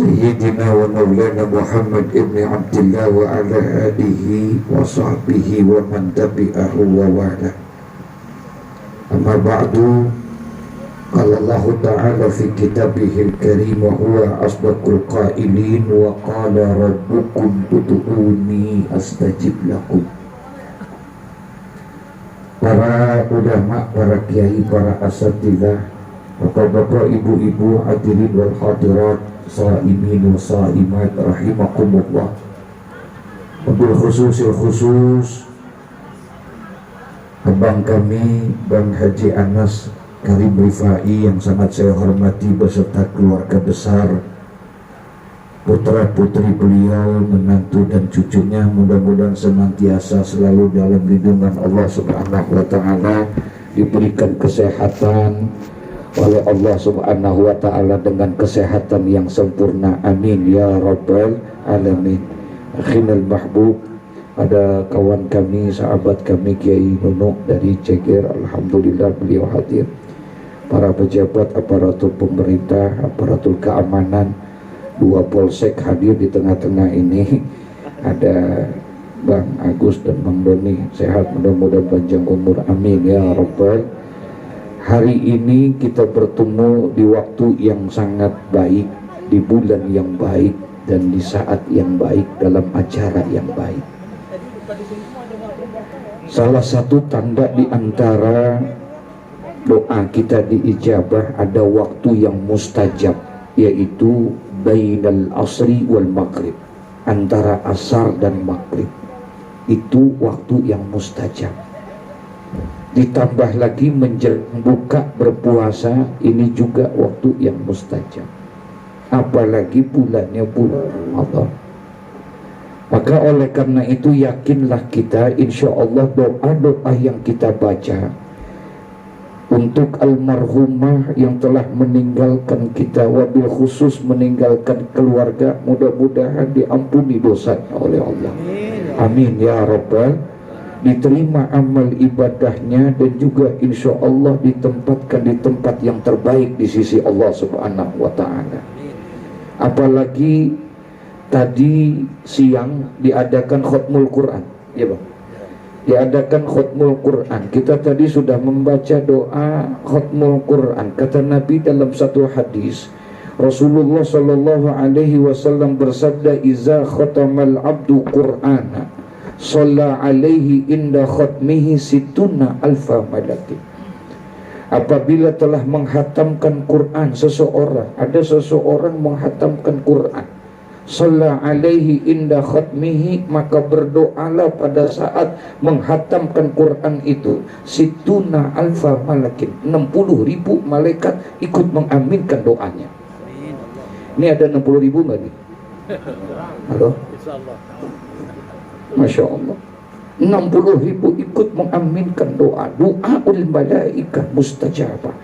Sayyidina wa maulana Muhammad ibn Abdullah wa ala alihi wa sahbihi wa man tabi'ahu wa wala. Amma ba'du, qala Allah ta'ala fi kitabihil karim wa huwa asdaqul qailin wa qala rabbukum ud'uni astajib lakum. Para ulama, para kiai, para asatidzah, bapak-bapak, ibu-ibu, hadirin wal hadirat, shaimin wa shaimat rahimakumullah. Wabil khusus abang kami Bang Haji Anas Karim Rifai yang sangat saya hormati beserta keluarga besar, putra-putri beliau, menantu dan cucunya, mudah-mudahan senantiasa selalu dalam lindungan Allah Subhanahu wa ta'ala, diberikan kesehatan oleh Allah Subhanahu wa ta'ala dengan kesehatan yang sempurna, amin ya rabbal alamin. Akhinal mahbub, ada kawan kami, sahabat kami Kiai Nunuk dari Ceger, alhamdulillah beliau hadir. Para pejabat aparatur pemerintah, aparatur keamanan, 2 polsek hadir di tengah-tengah ini. Ada Bang Agus dan Bang Doni, sehat, mudah-mudahan panjang umur, amin ya rabbal. Hari ini kita bertemu di waktu yang sangat baik, di bulan yang baik, dan di saat yang baik, dalam acara yang baik. Salah satu tanda di antara doa kita diijabah, ada waktu yang mustajab, yaitu bainal asri wal maghrib, antara asar dan maghrib. Itu waktu yang mustajab. Ditambah lagi menjelang buka berpuasa, ini juga waktu yang mustajab, apalagi bulannya bulan Ramadan. Maka oleh karena itu yakinlah kita, insya Allah doa-doa yang kita baca untuk almarhumah yang telah meninggalkan kita, wabil khusus meninggalkan keluarga, mudah-mudahan diampuni dosanya oleh Allah, amin ya rabbal. Diterima amal ibadahnya, dan juga insya Allah ditempatkan di tempat yang terbaik di sisi Allah Subhanahu wa ta'ala. Apalagi tadi siang diadakan khutmul Quran, ya Bang, diadakan khutmul Quran. Kita tadi sudah membaca doa khutmul Quran. Kata Nabi dalam satu hadis, Rasulullah sallallahu alaihi wasallam bersabda, iza khatamal abdu Qur'ana shalla alaihi inda khatmihi situna alfa malakin. Apabila telah menghatamkan Quran seseorang, ada seseorang menghatamkan Quran, shalla alaihi inda khatmihi, maka berdoalah pada saat menghatamkan Quran itu, situna alfa malakin, 60.000 malaikat ikut mengaminkan doanya. Ini ada 60.000 nggak nih? Halo? Masya Allah, 60.000 ikut mengaminkan doa. Doaul malaikat mustajabah,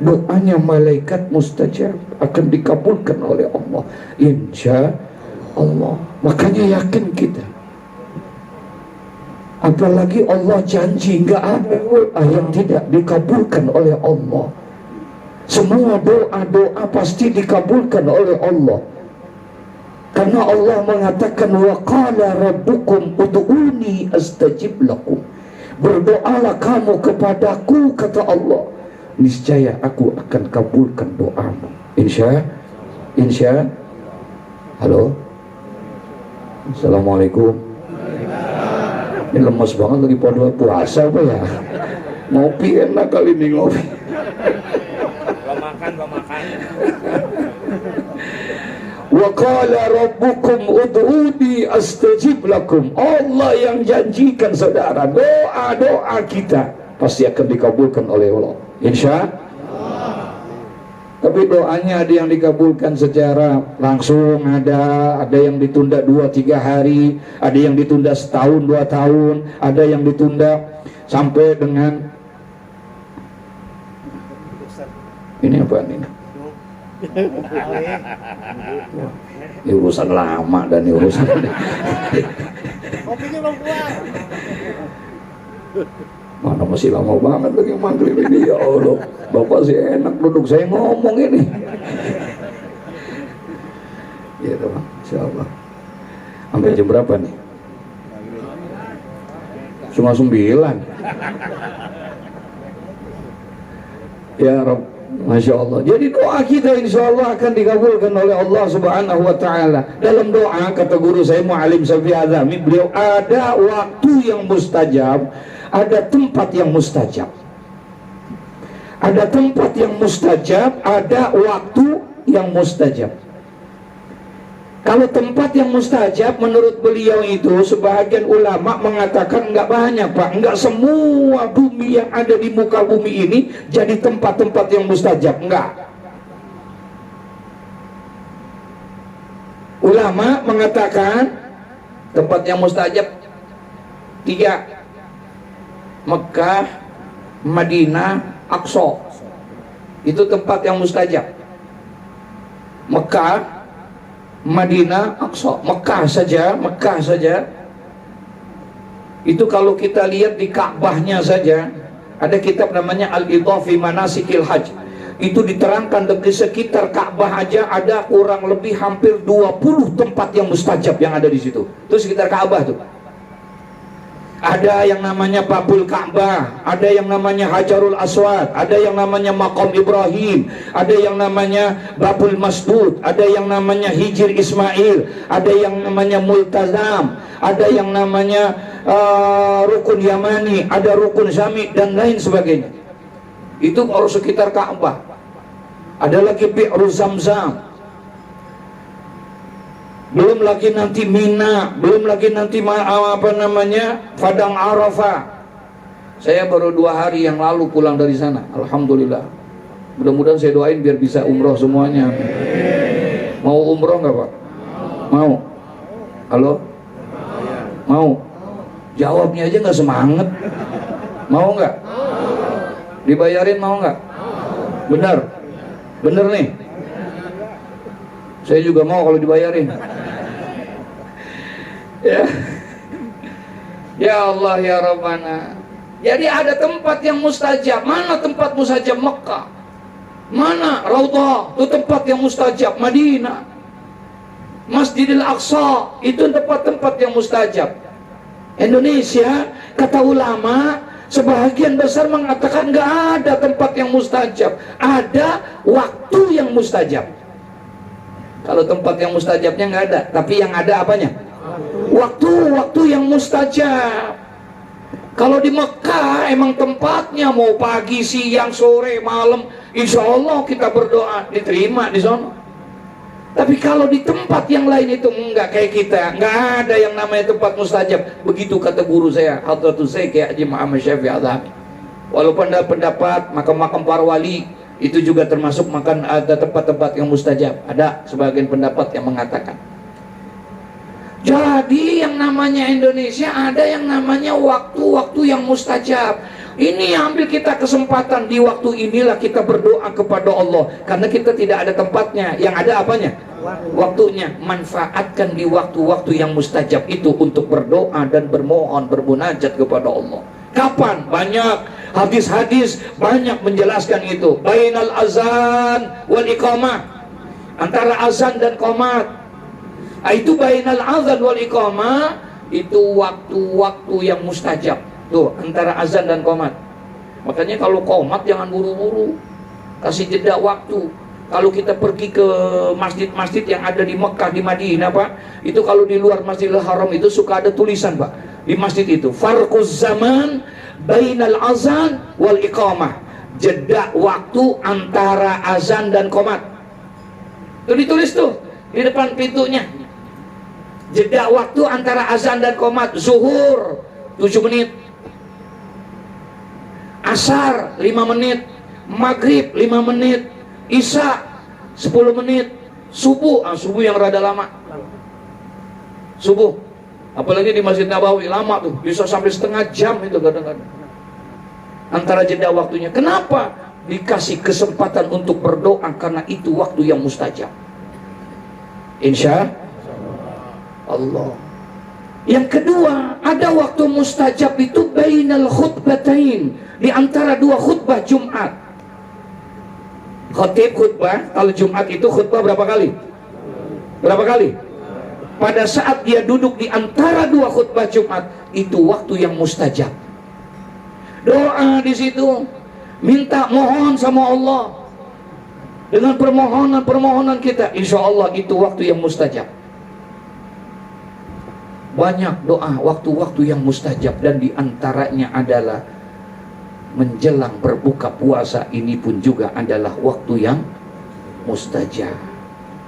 doanya malaikat mustajab, akan dikabulkan oleh Allah, insya Allah. Makanya yakin kita, apalagi Allah janji nggak ada doa yang tidak dikabulkan oleh Allah. Semua doa-doa pasti dikabulkan oleh Allah, karena Allah mengatakan wa qala rabbukum ud'uni astajib lakum. Berdoalah kamu kepadaku, kata Allah, niscaya aku akan kabulkan doamu, insya. Halo, assalamualaikum. Ini lemes banget lagi pada puasa apa ya? Ngopi enak kali ini ngopi. Gak makan. Wa qala rabbukum ud'uni astajib lakum. Allah yang janjikan, saudara, doa-doa kita pasti akan dikabulkan oleh Allah, insya Allah. Tapi doanya ada yang dikabulkan secara langsung, ada yang ditunda 2-3 hari, ada yang ditunda setahun 2 tahun, ada yang ditunda sampai dengan ini apa ini? Ini urusan lama dan ini urusan kopinya belum keluar. Mana masih lama banget lagi maghrib ini, ya Allah. Bapak sih enak duduk saya ngomong ini. Gitu, insyaallah. Sampai jam berapa nih? Cuma 9. Ya Rabb, Masya Allah. Jadi doa kita insya Allah akan dikabulkan oleh Allah Subhanahu wa Ta'ala. Dalam doa, kata guru saya Mu'alim Safi Azami, beliau, ada waktu yang mustajab, ada tempat yang mustajab. Ada tempat yang mustajab, ada waktu yang mustajab. Kalau tempat yang mustajab, menurut beliau itu, sebahagian ulama mengatakan enggak banyak Pak, enggak semua bumi yang ada di muka bumi ini jadi tempat-tempat yang mustajab, enggak. Ulama mengatakan tempat yang mustajab 3: Mekah, Madinah, Aqsa. Itu tempat yang mustajab. Mekah, Madinah, Aqsa. Mekah saja. Itu kalau kita lihat di Ka'bahnya saja, ada kitab namanya Al-Idhah fi Manasikil Hajj. Itu diterangkan di sekitar Ka'bah aja ada kurang lebih hampir 20 tempat yang mustajab yang ada di situ. Itu sekitar Ka'bah tuh. Ada yang namanya Babul Ka'bah, ada yang namanya Hajarul Aswad, ada yang namanya Maqam Ibrahim, ada yang namanya Babul Masdud, ada yang namanya Hijr Ismail, ada yang namanya Multazam, ada yang namanya Rukun Yamani, ada Rukun Syami, dan lain sebagainya. Itu kalau sekitar Ka'bah. Ada lagi Bi'ru Zamzam. Belum lagi nanti Mina, belum lagi nanti Padang Arafah. Saya baru 2 hari yang lalu pulang dari sana, alhamdulillah. Mudah-mudahan saya doain biar bisa umroh semuanya. Mau umroh nggak Pak? Mau? Halo? Mau? Jawabnya aja nggak semangat. Mau nggak? Dibayarin mau nggak? Bener? Bener nih? Saya juga mau kalau dibayarin. Ya Allah ya Rabbana. Jadi ada tempat yang mustajab. Mana tempat mustajab? Mekah. Mana Raudhah? Itu tempat yang mustajab. Madinah, Masjidil Aqsa, itu tempat-tempat yang mustajab. Indonesia, kata ulama, sebahagian besar mengatakan nggak ada tempat yang mustajab. Ada waktu yang mustajab. Kalau tempat yang mustajabnya nggak ada, tapi yang ada apanya? Waktu yang mustajab. Kalau di Mekah emang tempatnya mau pagi, siang, sore, malam, insya Allah kita berdoa diterima di sana. Tapi kalau di tempat yang lain itu enggak, kayak kita, nggak ada yang namanya tempat mustajab. Begitu kata guru saya, Hadratul Syekh Haji Muhammad Syafi'i Al-Azhami. Walaupun ada pendapat makam-makam para wali itu juga termasuk makan, ada tempat-tempat yang mustajab. Ada sebagian pendapat yang mengatakan. Jadi yang namanya Indonesia ada yang namanya waktu-waktu yang mustajab. Ini ambil kita kesempatan, di waktu inilah kita berdoa kepada Allah, karena kita tidak ada tempatnya, yang ada apanya? Waktunya. Manfaatkan di waktu-waktu yang mustajab itu untuk berdoa dan bermohon, bermunajat kepada Allah. Kapan? Banyak hadis-hadis banyak menjelaskan itu. Bainal azan wal iqamah, antara azan dan qomat. Itu bainal azan wal iqamah, itu waktu-waktu yang mustajab. Tuh, antara azan dan qomat. Makanya kalau qomat jangan buru-buru, kasih jeda waktu. Kalau kita pergi ke masjid-masjid yang ada di Mekah, di Madinah Pak, itu kalau di luar Masjidil Haram itu suka ada tulisan Pak, di masjid itu, farquz zaman bainal azan wal iqamah, jeda waktu antara azan dan qomat. Itu ditulis tuh di depan pintunya. Jeda waktu antara azan dan qomat. Zuhur 7 menit, Asar 5 menit, Maghrib 5 menit, Isya 10 menit, Subuh, subuh yang rada lama. Subuh, apalagi di Masjid Nabawi lama tuh, bisa sampai setengah jam itu kadang-kadang. Antara jeda waktunya. Kenapa? Dikasih kesempatan untuk berdoa, karena itu waktu yang mustajab. Insya Allah. Yang kedua, ada waktu mustajab itu bainal khutbatain, di antara 2 khutbah Jumat. Khotib khutbah, kalau Jumat itu khutbah berapa kali? Berapa kali? Pada saat dia duduk di antara dua khutbah Jumat, itu waktu yang mustajab. Doa di situ, minta mohon sama Allah. Dengan permohonan-permohonan kita, insya Allah itu waktu yang mustajab. Banyak doa waktu-waktu yang mustajab, dan diantaranya adalah menjelang berbuka puasa. Ini pun juga adalah waktu yang mustajab.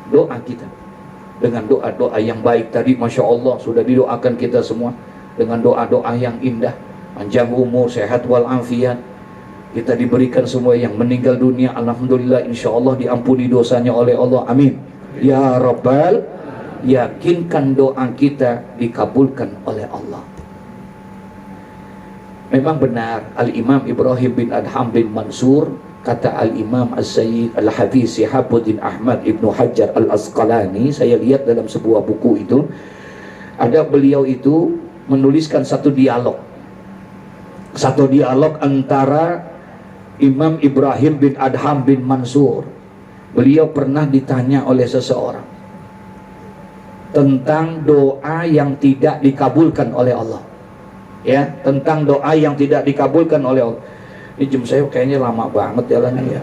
Doa kita dengan doa-doa yang baik tadi, Masya Allah, sudah didoakan kita semua dengan doa-doa yang indah, panjang umur, sehat walafiat. Kita diberikan semua yang meninggal dunia, alhamdulillah, insya Allah diampuni dosanya oleh Allah, amin ya Rabbal. Yakinkan doa kita dikabulkan oleh Allah. Memang benar, Al-Imam Ibrahim bin Adham bin Mansur, kata Al-Imam As-Sayyid Al-Hafiz Syihabuddin Ahmad Ibnu Hajar Al-Asqalani, saya lihat dalam sebuah buku itu, ada beliau itu menuliskan satu dialog antara Imam Ibrahim bin Adham bin Mansur. Beliau pernah ditanya oleh seseorang tentang doa yang tidak dikabulkan oleh Allah. Ya, tentang doa yang tidak dikabulkan oleh Allah. Ini jam saya kayaknya lama banget jalannya ya.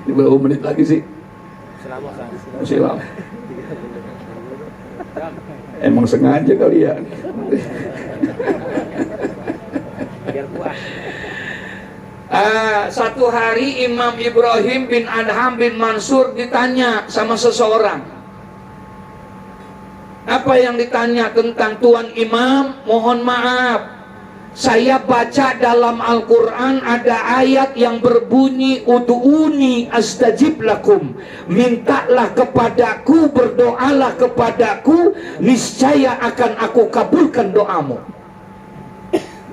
Ini berapa menit lagi sih? Masih lama. Emang sengaja kali ya. Satu hari Imam Ibrahim bin Adham bin Mansur ditanya sama seseorang. Apa yang ditanya? Tentang, Tuan Imam, mohon maaf, saya baca dalam Al-Quran ada ayat yang berbunyi Ud'uni astajib lakum, mintalah kepadaku, berdoalah kepadaku, niscaya akan aku kabulkan doamu.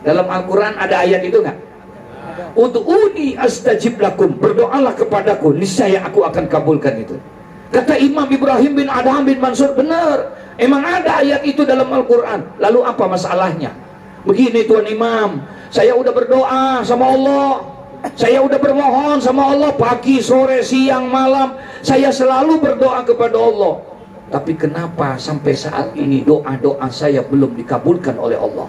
Dalam Al-Quran ada ayat itu enggak? Ud'uni astajib lakum, berdoalah kepadaku, niscaya aku akan kabulkan itu. Kata Imam Ibrahim bin Adham bin Mansur, benar, emang ada ayat itu dalam Al-Quran. Lalu apa masalahnya? Begini Tuan Imam, saya udah berdoa sama Allah, saya udah bermohon sama Allah pagi, sore, siang, malam, saya selalu berdoa kepada Allah. Tapi kenapa sampai saat ini doa-doa saya belum dikabulkan oleh Allah?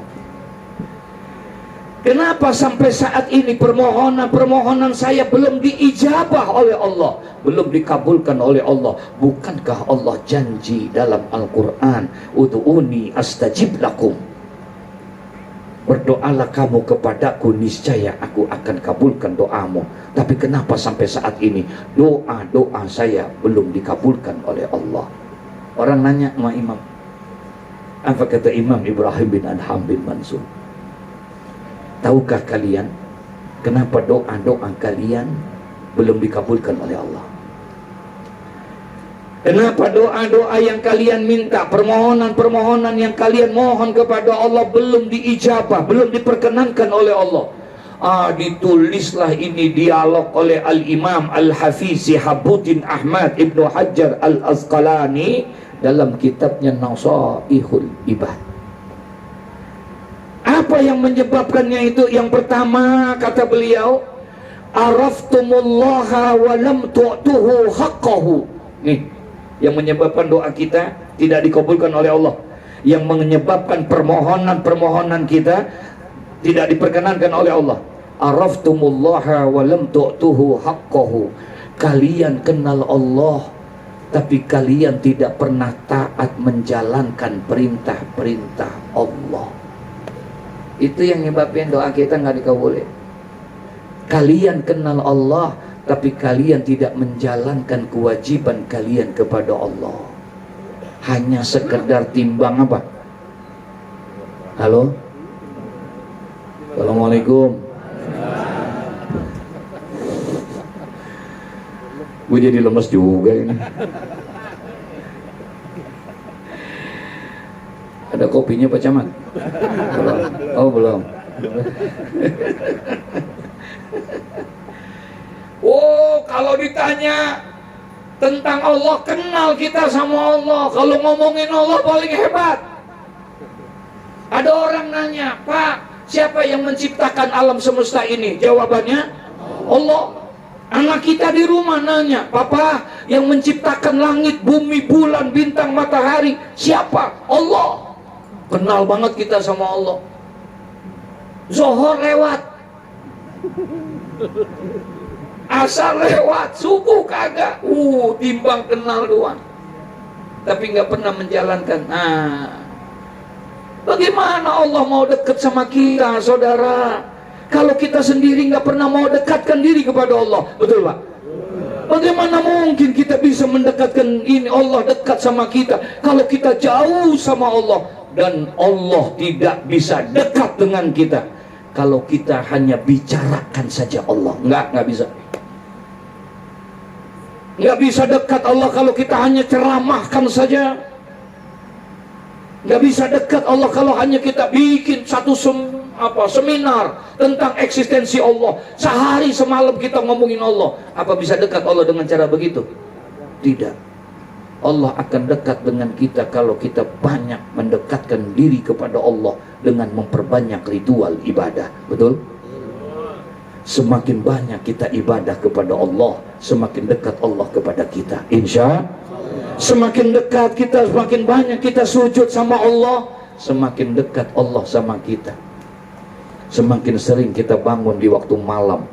Kenapa sampai saat ini permohonan saya belum diijabah oleh Allah, belum dikabulkan oleh Allah? Bukankah Allah janji dalam Al-Quran, Ud'uni astajib lakum, berdoalah kamu kepadaku, niscaya aku akan kabulkan doamu. Tapi kenapa sampai saat ini doa-doa saya belum dikabulkan oleh Allah? Orang nanya sama Imam. Apa kata Imam Ibrahim bin Adham bin Mansur? Tahukah kalian kenapa doa-doa kalian belum dikabulkan oleh Allah? Kenapa doa-doa yang kalian minta, permohonan-permohonan yang kalian mohon kepada Allah belum diijabah, belum diperkenankan oleh Allah? Ditulislah ini dialog oleh Al-Imam Al-Hafiz Syihabuddin Ahmad Ibnu Hajar Al-Asqalani dalam kitabnya Nasaihul Ibad. Apa yang menyebabkannya itu? Yang pertama, kata beliau, araftumullaha wa lam tu'tuhu haqqahu. Nih, yang menyebabkan doa kita tidak dikabulkan oleh Allah, yang menyebabkan permohonan-permohonan kita tidak diperkenankan oleh Allah. Araftumullaha wa lam tu'tuhu haqqahu. Kalian kenal Allah, tapi kalian tidak pernah taat menjalankan perintah-perintah Allah. Itu yang nyebabin doa kita nggak dikabulin. Kalian kenal Allah, tapi kalian tidak menjalankan kewajiban kalian kepada Allah. Hanya sekedar timbang apa? Halo? Assalamualaikum. Gue jadi lemes juga ini. Ada kopinya Pak Camat? Belum. Oh belum. Oh, kalau ditanya tentang Allah, kenal kita sama Allah. Kalau ngomongin Allah paling hebat. Ada orang nanya, Pak, siapa yang menciptakan alam semesta ini? Jawabannya Allah. Anak kita di rumah nanya, "Papa, yang menciptakan langit, bumi, bulan, bintang, matahari siapa?" Allah. Kenal banget kita sama Allah. Zohor lewat, asar lewat, subuh kagak. Timbang kenal doang, tapi nggak pernah menjalankan. Bagaimana Allah mau dekat sama kita, saudara? Kalau kita sendiri nggak pernah mau dekatkan diri kepada Allah, betul Pak? Bagaimana mungkin kita bisa mendekatkan ini Allah dekat sama kita kalau kita jauh sama Allah? Dan Allah tidak bisa dekat dengan kita kalau kita hanya bicarakan saja Allah. Nggak bisa. Nggak bisa dekat Allah kalau kita hanya ceramahkan saja. Nggak bisa dekat Allah kalau hanya kita bikin satu seminar tentang eksistensi Allah. Sehari semalam kita ngomongin Allah. Apa bisa dekat Allah dengan cara begitu? Tidak. Allah akan dekat dengan kita kalau kita banyak mendekatkan diri kepada Allah dengan memperbanyak ritual ibadah. Betul? Semakin banyak kita ibadah kepada Allah, semakin dekat Allah kepada kita. Insya semakin dekat kita, semakin banyak kita sujud sama Allah, semakin dekat Allah sama kita. Semakin sering kita bangun di waktu malam,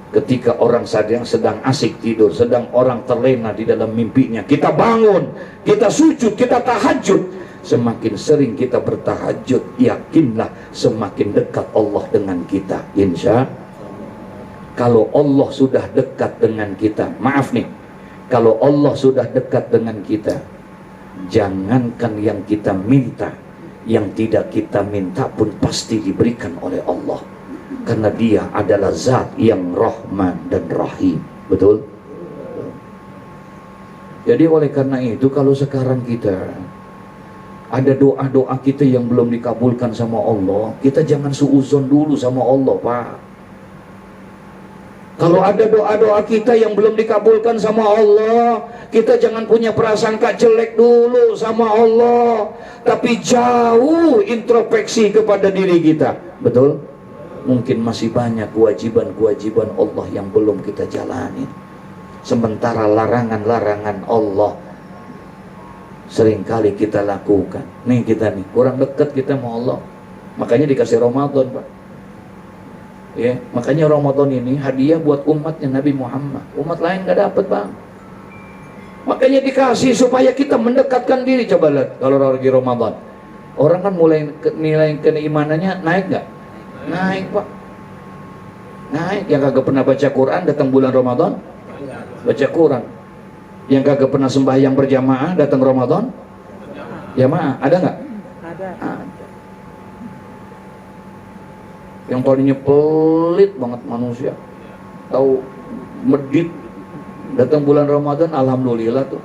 ketika orang sedang asik tidur, sedang orang terlena di dalam mimpinya, kita bangun, kita sujud, kita tahajud. Semakin sering kita bertahajud, yakinlah semakin dekat Allah dengan kita. Insya kalau Allah sudah dekat dengan kita, maaf nih, kalau Allah sudah dekat dengan kita, jangankan yang kita minta, yang tidak kita minta pun pasti diberikan oleh Allah, karena Dia adalah zat yang Rahman dan Rahim. Betul? Jadi oleh karena itu, kalau sekarang kita ada doa-doa kita yang belum dikabulkan sama Allah, kita jangan suuzon dulu sama Allah, Pak. Kalau ada doa-doa kita yang belum dikabulkan sama Allah, kita jangan punya prasangka jelek dulu sama Allah, tapi jauh introspeksi kepada diri kita. Betul? Mungkin masih banyak kewajiban-kewajiban Allah yang belum kita jalani. Sementara larangan-larangan Allah seringkali kita lakukan. Nih kita nih, kurang dekat kita sama Allah. Makanya dikasih Ramadan, Pak. Ya, makanya Ramadan ini hadiah buat umatnya Nabi Muhammad. Umat lain gak dapat, Bang. Makanya dikasih supaya kita mendekatkan diri. Coba lihat kalau lagi Ramadan, orang kan mulai nilai keimanannya naik gak? Naik, Pak. Naik. Yang kagak pernah baca Quran datang bulan Ramadan baca Quran. Yang kagak pernah sembahyang berjamaah datang Ramadan jamaah. Ada nggak? Ada. Yang tadinya pelit banget manusia, tahu medit, datang bulan Ramadan, alhamdulillah tuh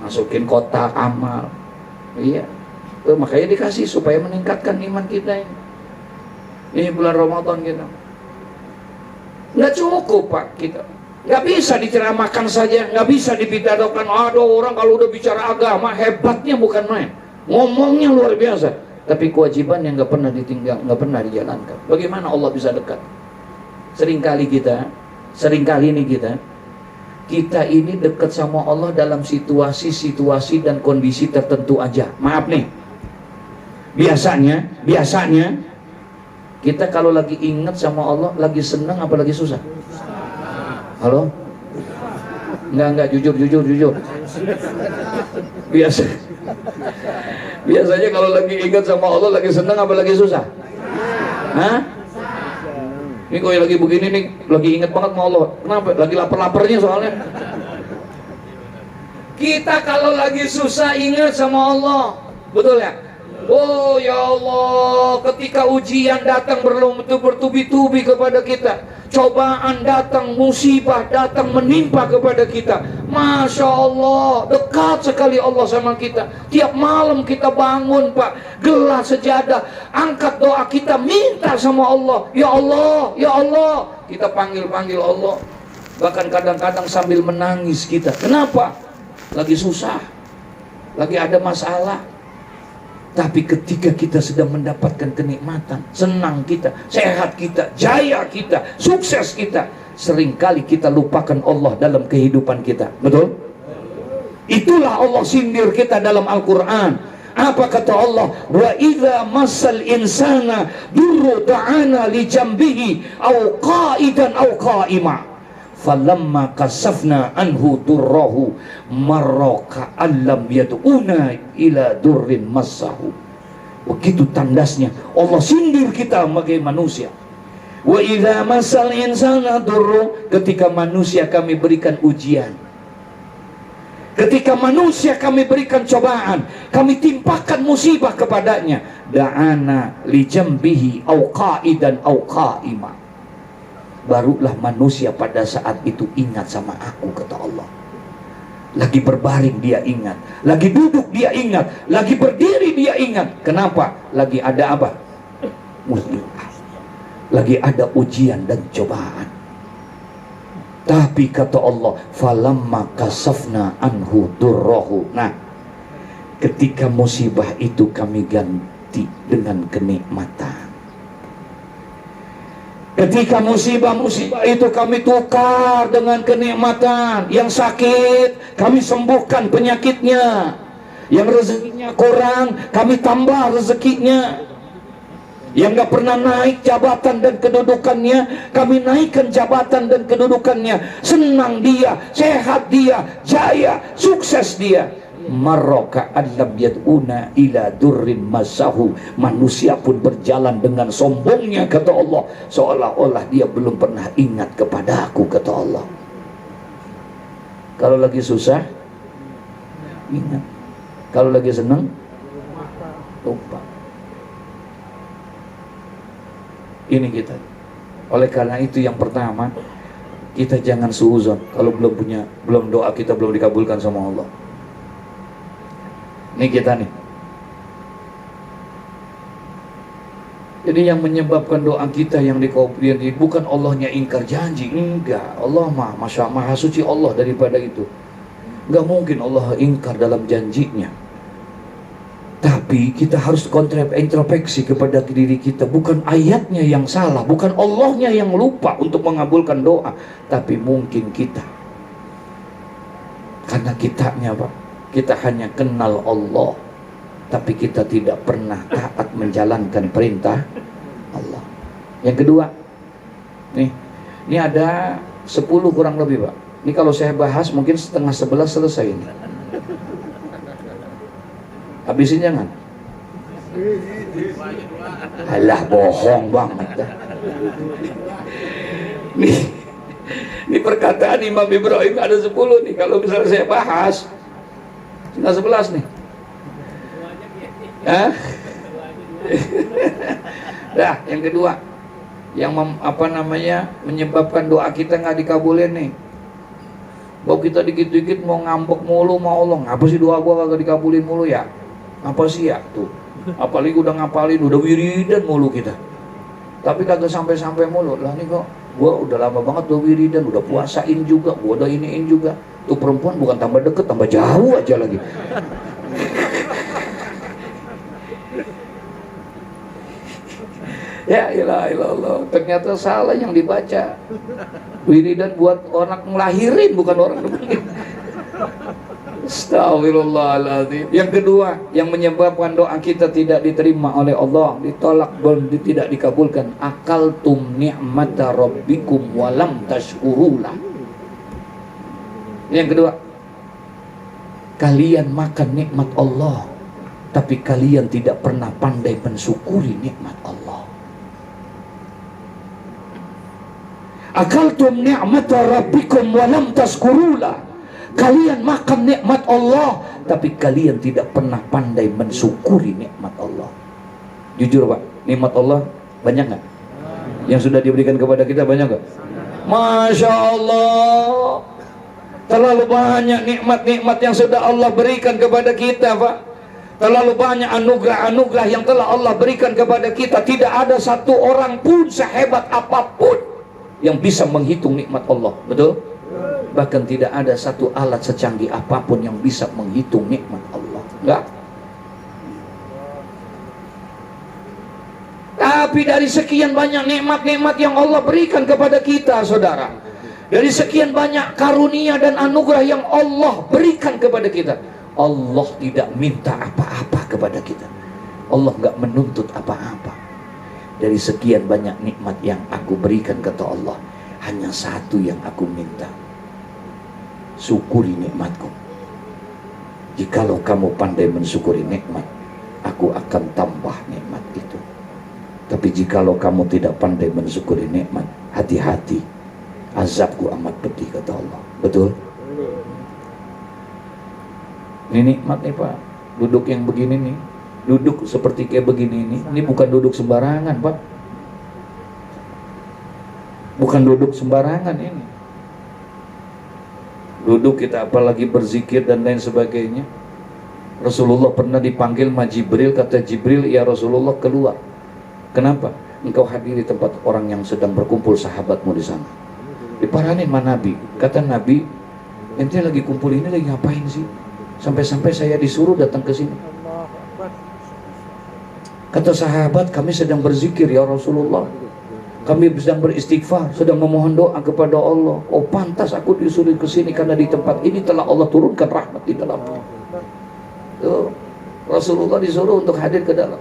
masukin kotak amal. Iya, tuh makanya dikasih supaya meningkatkan iman kita ini. Ini bulan Ramadan kita nggak cukup, Pak. Kita nggak bisa diceramahkan saja, nggak bisa dipidatokan. Aduh, orang kalau udah bicara agama hebatnya bukan main, ngomongnya luar biasa, tapi kewajiban yang nggak pernah ditinggal, nggak pernah dijalankan. Bagaimana Allah bisa dekat? Seringkali ini kita ini dekat sama Allah dalam situasi-situasi dan kondisi tertentu aja. Maaf nih, biasanya kita kalau lagi ingat sama Allah, lagi senang apa lagi susah? Halo? Enggak, jujur. Biasanya kalau lagi ingat sama Allah, lagi senang apa lagi susah? Hah? Ini kok lagi begini nih, lagi ingat banget sama Allah. Kenapa? Lagi lapar-laparnya soalnya. Kita kalau lagi susah ingat sama Allah, betul ya? Oh ya Allah, ketika ujian datang bertubi-tubi kepada kita, cobaan datang, musibah datang menimpa kepada kita, Masya Allah, dekat sekali Allah sama kita. Tiap malam kita bangun, Pak, gelar sejadah, angkat doa kita, minta sama Allah. Ya Allah, ya Allah, kita panggil Allah. Bahkan kadang-kadang sambil menangis kita. Kenapa? Lagi susah, lagi ada masalah. Tapi ketika kita sedang mendapatkan kenikmatan, senang kita, sehat kita, jaya kita, sukses kita, seringkali kita lupakan Allah dalam kehidupan kita. Betul? Itulah Allah sindir kita dalam Al-Quran. Apa kata Allah? Wa idza massal insana durru ta'ana li jambihi aw qa'idan aw qa'ima falamma kasafna anhu durrahu marra ka'allam yad'una ila durrin massahu. Begitu tandasnya Allah sindir kita sebagai manusia. Wa idza masal insana durru, ketika manusia kami berikan ujian, ketika manusia kami berikan cobaan, kami timpakan musibah kepadanya, da'ana li jambihi au qa'idan au qa'ima, barulah manusia pada saat itu ingat sama aku, kata Allah. Lagi berbaring dia ingat, lagi duduk dia ingat, lagi berdiri dia ingat. Kenapa? Lagi ada apa? Musibah, lagi ada ujian dan cobaan. Tapi kata Allah, falamma kasafna anhu durrahu. Nah, ketika musibah itu kami ganti dengan kenikmatan. Ketika musibah-musibah itu kami tukar dengan kenikmatan. Yang sakit kami sembuhkan penyakitnya, yang rezekinya kurang kami tambah rezekinya, yang gak pernah naik jabatan dan kedudukannya kami naikkan jabatan dan kedudukannya. Senang dia, sehat dia, jaya, sukses dia. Marroka allam yad'una ila durrin masahu. Manusia pun berjalan dengan sombongnya, kata Allah, seolah-olah dia belum pernah ingat kepada aku, kata Allah. Kalau lagi susah ingat, kalau lagi senang lupa. Ini kita. Oleh karena itu yang pertama, kita jangan suuzon kalau belum doa kita belum dikabulkan sama Allah. Ini kita nih. Jadi yang menyebabkan doa kita yang dikabulkan bukan Allahnya ingkar janji, enggak. Allah maha suci Allah daripada itu. Enggak mungkin Allah ingkar dalam janjinya. Tapi kita harus introspeksi kepada diri kita. Bukan ayatnya yang salah, bukan Allahnya yang lupa untuk mengabulkan doa, tapi mungkin kita. Karena kitanya, Pak, kita hanya kenal Allah, tapi kita tidak pernah taat menjalankan perintah Allah. Yang kedua, ini ada 10 kurang lebih, Pak. Ini kalau saya bahas mungkin setengah 11 selesai ini. Habisin jangan. Alah, bohong banget. Ini perkataan Imam Ibrahim ada 10 nih. Kalau misalnya saya bahas setengah 11 nih. Dah, yang kedua, yang menyebabkan doa kita nggak dikabulin nih. Bahwa kita dikit-dikit mau ngambek mulu mau Allah, ngapa sih doa gua kagak dikabulin mulu ya? Apa sih ya tuh? Apalagi udah ngapalin, udah wiridan mulu kita, tapi kagak sampai-sampai mulu. Lah nih kok gua udah lama banget udah wiridan, udah puasain juga, gua udah iniin juga. Tuh perempuan bukan tambah deket, tambah jauh aja lagi. Ya ilah, ternyata salah yang dibaca. Wiridan buat orang ngelahirin, bukan orang nemenin. Astagfirullahaladzim. Yang kedua, yang menyebabkan doa kita tidak diterima oleh Allah, ditolak dan tidak dikabulkan, akaltum ni'mata rabbikum walam tashkurulah. Yang kedua, kalian makan nikmat Allah, tapi kalian tidak pernah pandai mensyukuri nikmat Allah. Akaltum ni'mata rabbikum walam tashkurulah. Kalian makan nikmat Allah, tapi kalian tidak pernah pandai mensyukuri nikmat Allah. Jujur Pak, nikmat Allah banyak nggak? Yang sudah diberikan kepada kita banyak nggak? Masya Allah, terlalu banyak nikmat-nikmat yang sudah Allah berikan kepada kita, Pak. Terlalu banyak anugerah-anugerah yang telah Allah berikan kepada kita. Tidak ada satu orang pun sehebat apapun yang bisa menghitung nikmat Allah. Betul? Bahkan tidak ada satu alat secanggih apapun yang bisa menghitung nikmat Allah. Enggak. Tapi dari sekian banyak nikmat-nikmat yang Allah berikan kepada kita, saudara, Dari sekian banyak karunia dan anugerah yang Allah berikan kepada kita, Allah tidak minta apa-apa kepada kita. Allah nggak menuntut apa-apa. Dari sekian banyak nikmat yang aku berikan, kata Allah, hanya satu yang aku minta: syukuri nikmatku. Jikalau kamu pandai mensyukuri nikmat, aku akan tambah nikmat itu. Tapi jikalau kamu tidak pandai mensyukuri nikmat, hati-hati, azabku amat pedih, kata Allah. Betul? Ini nikmat nih Pak. Duduk yang begini nih, duduk seperti kayak begini ini bukan duduk sembarangan Pak. Bukan duduk sembarangan ini. Duduk kita apalagi berzikir dan lain sebagainya. Rasulullah pernah dipanggil sama Jibril, kata Jibril, ya Rasulullah, keluar. Kenapa? Engkau hadir di tempat orang yang sedang berkumpul sahabatmu di sana. Diparanin sama Nabi. Kata Nabi, ente lagi kumpul ini lagi ngapain sih? Sampai-sampai saya disuruh datang ke sini. Kata sahabat, kami sedang berzikir ya Rasulullah. Kami sedang beristighfar, sedang memohon doa kepada Allah. Oh pantas aku disuruh ke sini karena di tempat ini telah Allah turunkan rahmat di dalamnya. Rasulullah disuruh untuk hadir ke dalam.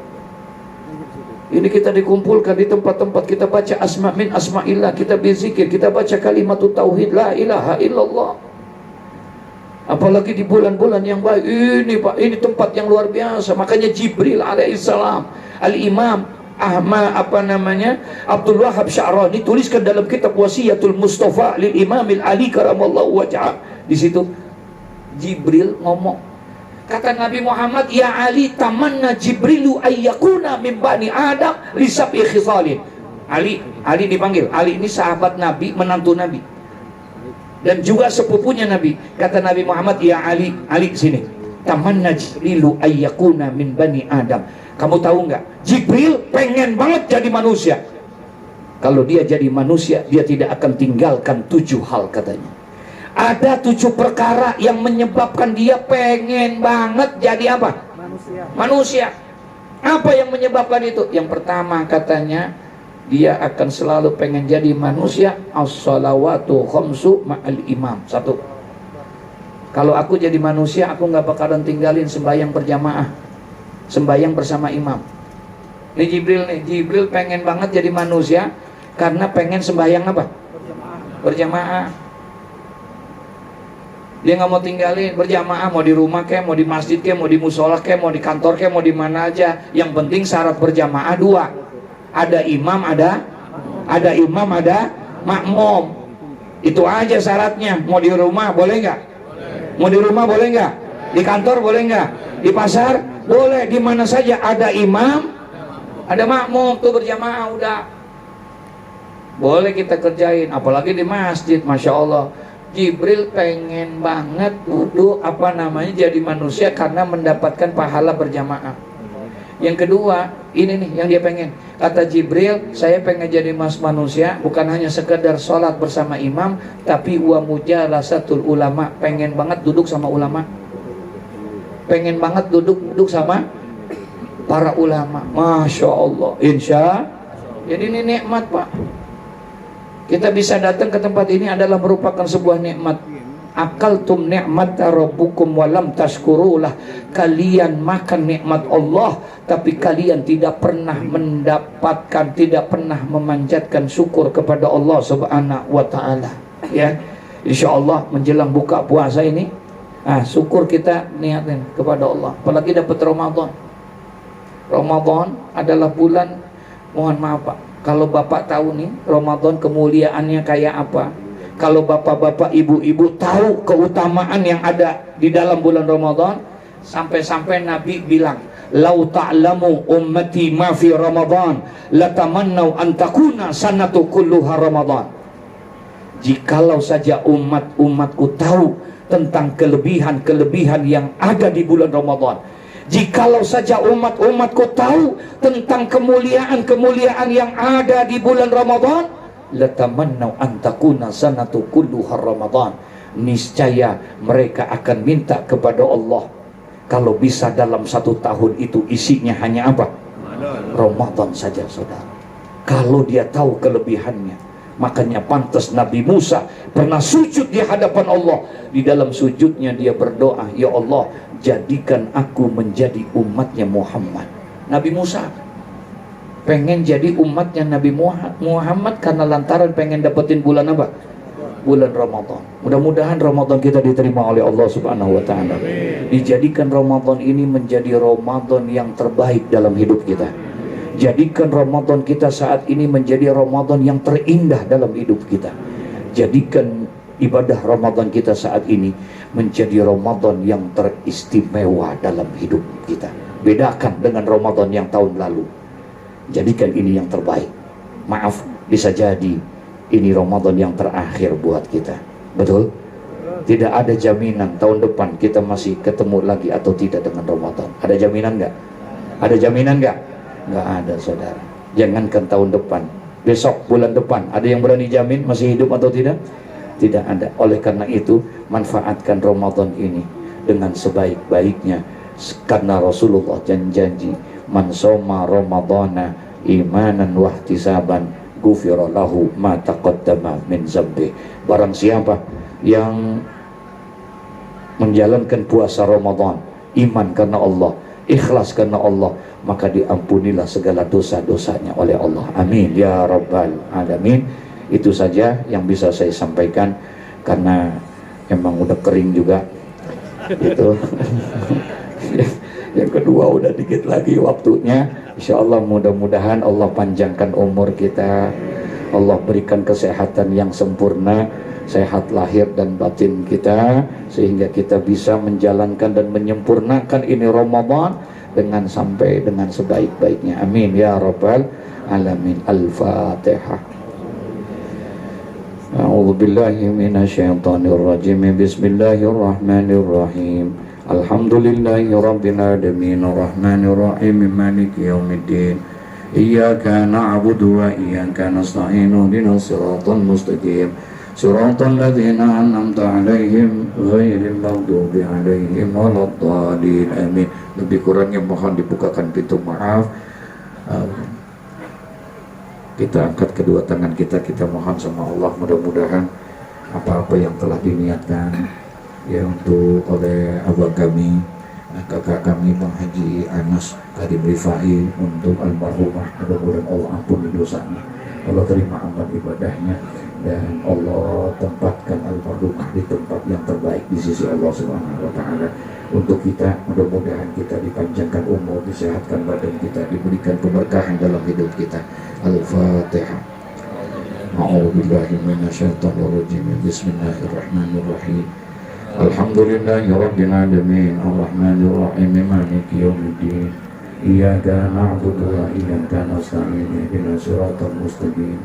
Ini kita dikumpulkan di tempat-tempat, kita baca asma min asma'illah, kita berzikir, kita baca kalimatut tauhid, la ilaha illallah. Apalagi di bulan-bulan yang baik ini Pak, ini tempat yang luar biasa. Makanya Jibril alaihissalam, Al-Imam Abdul Wahab Sya'rani tuliskan dalam kitab Wasiyatul Mustafa lil Imamil Ali karamallahu wajhah. Di situ Jibril ngomong, kata Nabi Muhammad, ya Ali, tamanna Jibrilu ayyakuna min bani Adam li sab'i khisalin. Ali dipanggil. Ali ini sahabat Nabi, menantu Nabi, dan juga sepupunya Nabi. Kata Nabi Muhammad, ya Ali sini, tamanna Jibrilu ayyakuna min bani Adam. Kamu tahu nggak, Jibril pengen banget jadi manusia. Kalau dia jadi manusia, dia tidak akan tinggalkan 7 hal katanya. Ada 7 perkara yang menyebabkan dia pengen banget jadi apa? Manusia. Apa yang menyebabkan itu? Yang pertama katanya, dia akan selalu pengen jadi manusia. As-salawatu khamsu ma'al imam. 1. Kalau aku jadi manusia, aku nggak bakalan tinggalin sembahyang berjamaah, sembahyang bersama imam. Ini Jibril pengen banget jadi manusia karena pengen sembahyang apa? Berjamaah. Dia nggak mau tinggalin berjamaah, mau di rumah kayak, mau di masjid kayak, mau di musola kayak, mau di kantor kayak, mau di mana aja. Yang penting syarat berjamaah 2. Ada imam, ada makmum. Itu aja syaratnya. Mau di rumah boleh nggak? Mau di rumah boleh nggak? Di kantor boleh nggak? Di pasar boleh. Di mana saja ada imam, ada makmum, tuh berjamaah udah boleh kita kerjain. Apalagi di masjid, masya Allah. Jibril pengen banget duduk jadi manusia karena mendapatkan pahala berjamaah. Yang kedua, ini nih yang dia pengen. Kata Jibril, saya pengen jadi manusia bukan hanya sekedar sholat bersama imam, tapi wa mujalasatul ulama. Pengen banget duduk sama ulama. Pengen banget duduk sama para ulama. Masya Allah. Jadi ini nikmat Pak. Kita bisa datang ke tempat ini adalah merupakan sebuah nikmat. Akaltum ni'mata rabbukum walam tashkurulah. Kalian makan nikmat Allah, tapi kalian tidak pernah mendapatkan, tidak pernah memanjatkan syukur kepada Allah subhanahu wa ta'ala. Ya, insya Allah menjelang buka puasa ini, syukur kita niatin kepada Allah. Apalagi dapat Ramadan. Ramadan adalah bulan, mohon maaf Pak, kalau Bapak tahu nih Ramadan kemuliaannya kayak apa, kalau bapak-bapak, ibu-ibu tahu keutamaan yang ada di dalam bulan Ramadan, sampai-sampai Nabi bilang, "Lau ta'lamu ummati ma fi Ramadan, latamannau an takuna sanatu kulluha Ramadan." Jikalau saja umatku tahu tentang kelebihan-kelebihan yang ada di bulan Ramadan, jikalau saja umatku tahu tentang kemuliaan-kemuliaan yang ada di bulan Ramadan, latamannau an takuna sanatu kulluha Ramadan, niscaya mereka akan minta kepada Allah kalau bisa dalam 1 tahun itu isinya hanya apa? Ramadan saja saudara. Kalau dia tahu kelebihannya, Makanya pantas Nabi Musa pernah sujud di hadapan Allah. Di dalam sujudnya dia berdoa, ya Allah, jadikan aku menjadi umatnya Muhammad. Nabi Musa pengen jadi umatnya Nabi Muhammad karena lantaran pengen dapetin bulan apa? Bulan Ramadan. Mudah-mudahan Ramadan kita diterima oleh Allah Subhanahu wa taala. Dijadikan Ramadan ini menjadi Ramadan yang terbaik dalam hidup kita. Jadikan Ramadan kita saat ini menjadi Ramadan yang terindah dalam hidup kita. Jadikan ibadah Ramadan kita saat ini menjadi Ramadan yang teristimewa dalam hidup kita. Bedakan dengan Ramadan yang tahun lalu. Jadikan ini yang terbaik. Maaf, bisa jadi ini Ramadan yang terakhir buat kita. Betul? Tidak ada jaminan tahun depan kita masih ketemu lagi atau tidak dengan Ramadan. Ada jaminan nggak? Ada jaminan nggak? Nggak ada, saudara. Jangankan tahun depan, besok, bulan depan, ada yang berani jamin masih hidup atau tidak? Tidak ada. Oleh karena itu, manfaatkan Ramadan ini dengan sebaik-baiknya, karena Rasulullah janji, man soma Ramadana imanan wahtisaban ghufira lahu ma taqaddama min zambi. Barang siapa yang menjalankan puasa Ramadan, iman karena Allah, ikhlas karena Allah, maka diampunilah segala dosa-dosanya oleh Allah. Amin ya rabbal alamin. Itu saja yang bisa saya sampaikan, karena emang udah kering juga gitu. Yang kedua, udah dikit lagi waktunya. Insya Allah mudah-mudahan Allah panjangkan umur kita, Allah berikan kesehatan yang sempurna, sehat lahir dan batin kita, sehingga kita bisa menjalankan dan menyempurnakan ini Ramadan dengan sampai dengan sebaik-baiknya. Amin ya rabbal alamin. Al-Fatihah. A'udzu billahi minasyaitonir rajim. Bismillahirrahmanirrahim. Alhamdulillahi rabbil alamin arrahmanir rahim maliki yaumiddin. Iyyaka na'budu wa iyyaka nasta'in ihdinas siratal mustaqim. Siratal ladzina an'amta 'alaihim ghairil maghdubi 'alaihim waladdallin. Amin. Lebih kurangnya mohon dibukakan pintu maaf. Kita angkat kedua tangan kita mohon sama Allah, mudah-mudahan apa-apa yang telah diniatkan ya untuk oleh abang kami, kakak kami Bang Haji Anas Karim Rifai, untuk almarhumah, mudah-mudahan Allah ampuni dosanya, Allah terima amal ibadahnya, dan Allah tempatkan almarhumah di tempat yang terbaik di sisi Allah Subhanahu wa taala. Untuk kita, mudah-mudahan kita dipanjangkan umur, disehatkan badan kita, diberikan keberkahan dalam hidup kita. Al-Fatihah. A'udzubillahi minasyaitonir rajim. Bismillahirrahmanirrahim. Alhamdulillahi rabbil alamin arrahmanir rahim maliki yaumiddin. Iyyaka na'budu wa iyyaka nasta'in ihdinas siratal mustaqim.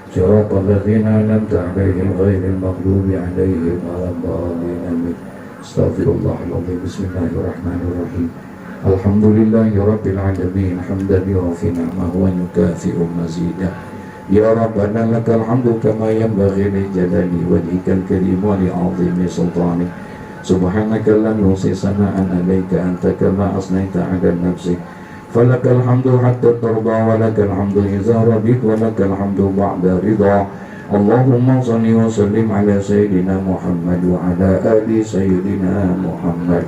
Siratal ladzina an'amta 'alaihim ghairil maghdubi 'alaihim waladdallin. Amin. Astaghfirullahaladzim. Bismillahirrahmanirrahim. Alhamdulillahi rabbil alamin hamdan yuwafi ni'amahu wa yukafi'u mazidah. Ya Rabbana lakal hamdu kama yanbaghi li jalali wajhikal karim wa li 'azimi sultanik. Subhanaka la nuhsi sana'an 'alaika anta kama asnaita 'ala nafsik. Falakal hamdu hatta tarda wa lakal hamdu idza radit wa lakal hamdu ba'da ridha. Allahumma salli wa sallim ala sayyidina Muhammad wa ala ali sayyidina Muhammad.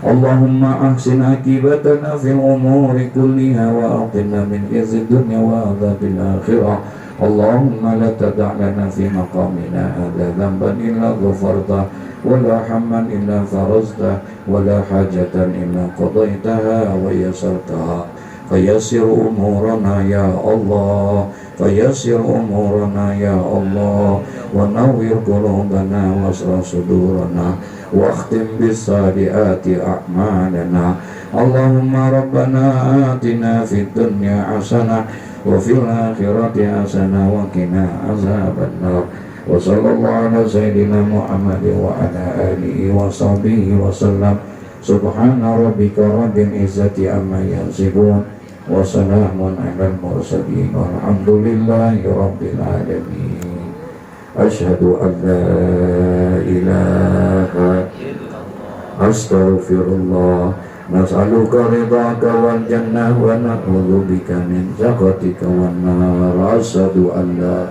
Allahumma ahsin akibatana fil umuri kulliha wa aqina min khizyid dunya wa adzabil akhirah. Allahumma la tada' lana fi maqamina hadza dhanban illa ghafarta wa la hamman illa farazta wa la hajatan illa qadaitaha wa yassartaha. Fayassir umurana ya Allah, fayassir umurana ya Allah, wa nawwir qulubana wasrah sudurana, wa akhtim bis-saliati a'malana. Allahumma rabbana atina fid dunya hasanah wa fil akhirati hasanah wa qina azabannar. Wa sallallahu ala sayyidina Muhammad wa ala alihi wa sahbihi wa sallam. Subhana rabbika rabbil izzati amma yasifun wa salamun alal mursalin walhamdulillahi rabbil alamin. Asyhadu an la ilaha astaghfirullah. Nas'aluka ridhaka wal jannah wa na'udzubika min sakhatika wan nar. Asyhadu an la